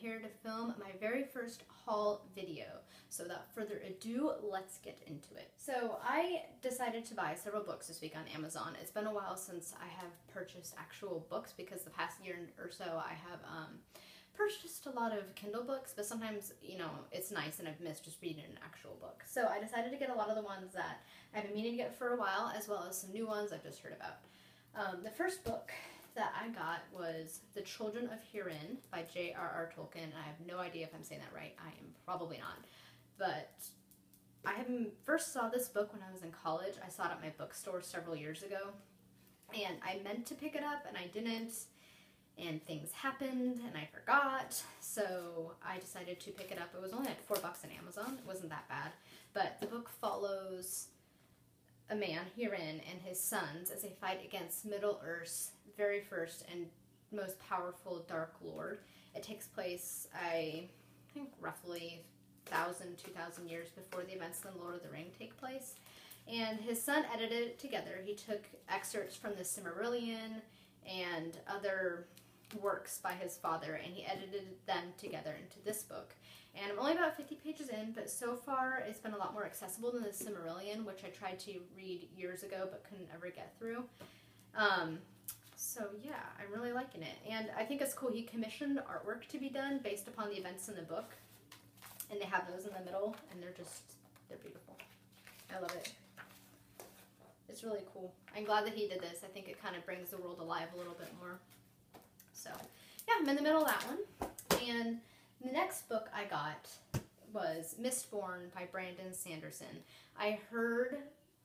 here to film my very first haul video. So without further ado, let's get into it. So I decided to buy several books this week on Amazon. It's been a while since I have purchased actual books because the past year or so I have purchased a lot of Kindle books, but sometimes, you know, it's nice and I've missed just reading an actual book. So I decided to get a lot of the ones that I've been meaning to get for a while, as well as some new ones I've just heard about. The first book that I got was The Children of Hurin by J.R.R. Tolkien. I have no idea if I'm saying that right. I am probably not. But I first saw this book when I was in college. I saw it at my bookstore several years ago. And I meant to pick it up and I didn't. And things happened and I forgot. So I decided to pick it up. It was only like $4 on Amazon. It wasn't that bad. But the book follows a man, Hurin, and his sons as they fight against Middle-earth's very first and most powerful Dark Lord. It takes place, I think, roughly 1,000, 2,000 years before the events in Lord of the Ring take place. And his son edited it together. He took excerpts from the Silmarillion and other works by his father, and he edited them together into this book. And I'm only about 50 pages in, but so far it's been a lot more accessible than the Silmarillion, which I tried to read years ago but couldn't ever get through. So yeah, I'm really liking it. And I think it's cool. He commissioned artwork to be done based upon the events in the book. And they have those in the middle, and they're beautiful. I love it. It's really cool. I'm glad that he did this. I think it kind of brings the world alive a little bit more. So yeah, I'm in the middle of that one. And the next book I got was Mistborn by Brandon Sanderson. I've heard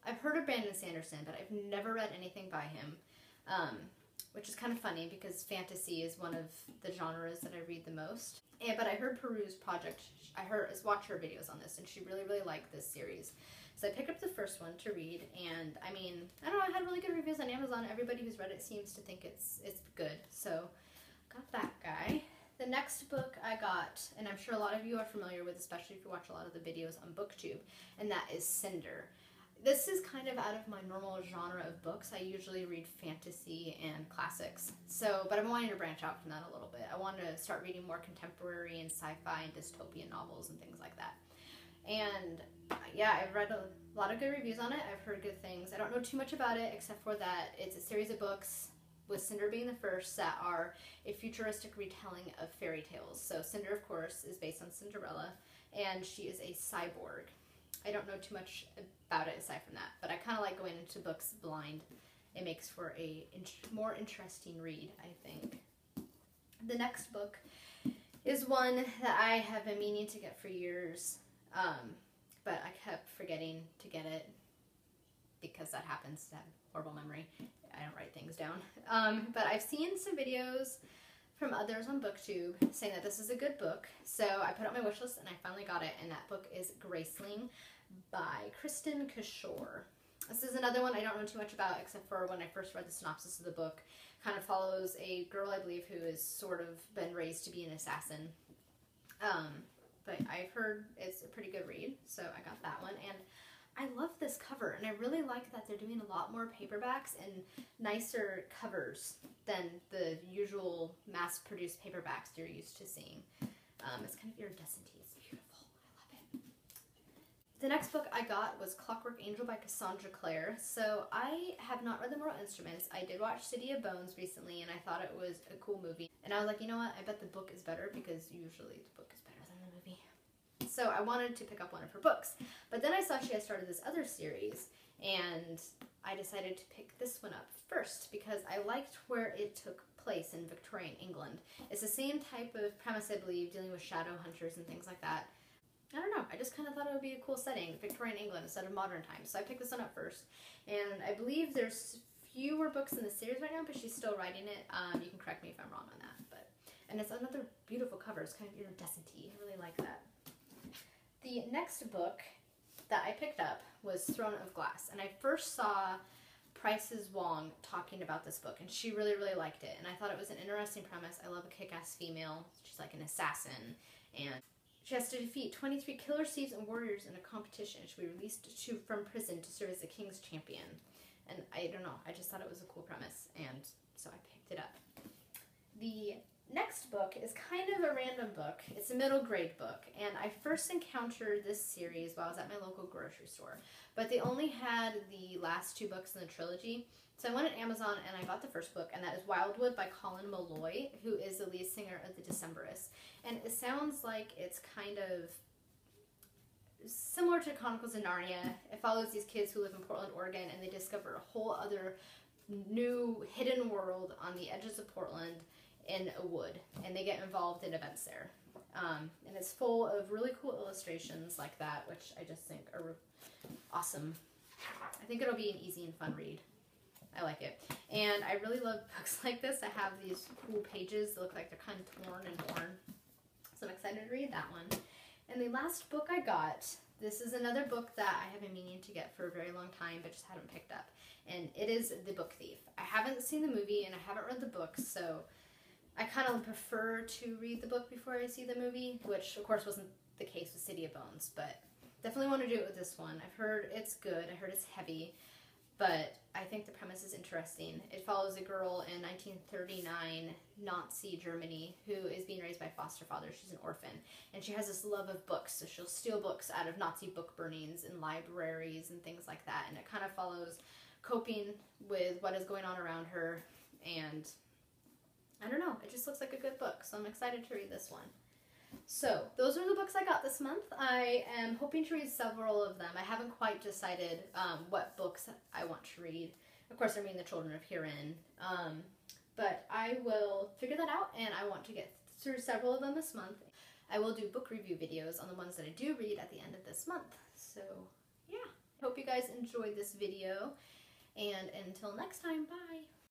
of Brandon Sanderson, but I've never read anything by him, which is kind of funny because fantasy is one of the genres that I read the most. But I heard Peru's Project. I watched her videos on this, and she really, really liked this series. So I picked up the first one to read, and I mean, I don't know, I had really good reviews on Amazon. Everybody who's read it seems to think it's good. So got that guy. The next book I got, and I'm sure a lot of you are familiar with, especially if you watch a lot of the videos on BookTube, and that is Cinder. This is kind of out of my normal genre of books. I usually read fantasy and classics. But I'm wanting to branch out from that a little bit. I want to start reading more contemporary and sci-fi and dystopian novels and things like that. And yeah, I've read a lot of good reviews on it. I've heard good things. I don't know too much about it except for that it's a series of books, with Cinder being the first, that are a futuristic retelling of fairy tales. So Cinder, of course, is based on Cinderella, and she is a cyborg. I don't know too much about it aside from that, but I kind of like going into books blind. It makes for a more interesting read, I think. The next book is one that I have been meaning to get for years, but I kept forgetting to get it because that happens to have horrible memory. I don't write things down. But I've seen some videos from others on BookTube saying that this is a good book. So I put it on my wish list and I finally got it. And that book is Graceling by Kristin Cashore. This is another one I don't know too much about except for when I first read the synopsis of the book. Kind of follows a girl, I believe, who has sort of been raised to be an assassin. But I've heard it's a pretty good read. So I got that one. And I love this cover, and I really like that they're doing a lot more paperbacks and nicer covers than the usual mass-produced paperbacks you're used to seeing. It's kind of iridescent. It's beautiful. I love it. The next book I got was Clockwork Angel by Cassandra Clare. So I have not read The Mortal Instruments. I did watch City of Bones recently, and I thought it was a cool movie. And I was like, you know what? I bet the book is better because usually the book is better than the movie. So I wanted to pick up one of her books. But then I saw she had started this other series, and I decided to pick this one up first because I liked where it took place in Victorian England. It's the same type of premise, I believe, dealing with shadow hunters and things like that. I don't know, I just kind of thought it would be a cool setting, Victorian England instead of modern times. So I picked this one up first. And I believe there's fewer books in the series right now, but she's still writing it. You can correct me if I'm wrong on that. And it's another beautiful cover. It's kind of iridescent-y. I really like that. The next book that I picked up was Throne of Glass, and I first saw Price's Wong talking about this book, and she really, really liked it, and I thought it was an interesting premise. I love a kick-ass female. She's like an assassin, and she has to defeat 23 killer thieves and warriors in a competition. She'll be released from prison to serve as the king's champion, and I don't know, I just thought it was a cool premise, and so I picked it up. The next book is kind of a random book. It's a middle grade book, and I first encountered this series while I was at my local grocery store, but they only had the last 2 books in the trilogy. So I went on Amazon and I got the first book, and that is Wildwood by Colin Malloy, who is the lead singer of the Decemberists. And it sounds like it's kind of similar to Chronicles of Narnia. It follows these kids who live in Portland, Oregon, and they discover a whole other new hidden world on the edges of Portland in a wood, and they get involved in events there. And it's full of really cool illustrations like that, which I just think are awesome. I think it'll be an easy and fun read. I like it. And I really love books like this that have these cool pages that look like they're kind of torn and worn. So I'm excited to read that one. And the last book I got, this is another book that I have been meaning to get for a very long time, but just haven't picked up. And it is The Book Thief. I haven't seen the movie and I haven't read the book, so I kind of prefer to read the book before I see the movie, which of course wasn't the case with City of Bones, but definitely want to do it with this one. I've heard it's good. I heard it's heavy. But I think the premise is interesting. It follows a girl in 1939 Nazi Germany who is being raised by foster father. She's an orphan. And she has this love of books, so she'll steal books out of Nazi book burnings in libraries and things like that. And it kind of follows coping with what is going on around her. And I don't know, it just looks like a good book. So I'm excited to read this one. So, those are the books I got this month. I am hoping to read several of them. I haven't quite decided what books I want to read. Of course, I'm reading The Children of Hurin. But I will figure that out, and I want to get through several of them this month. I will do book review videos on the ones that I do read at the end of this month. So, yeah. Hope you guys enjoyed this video, and until next time, bye!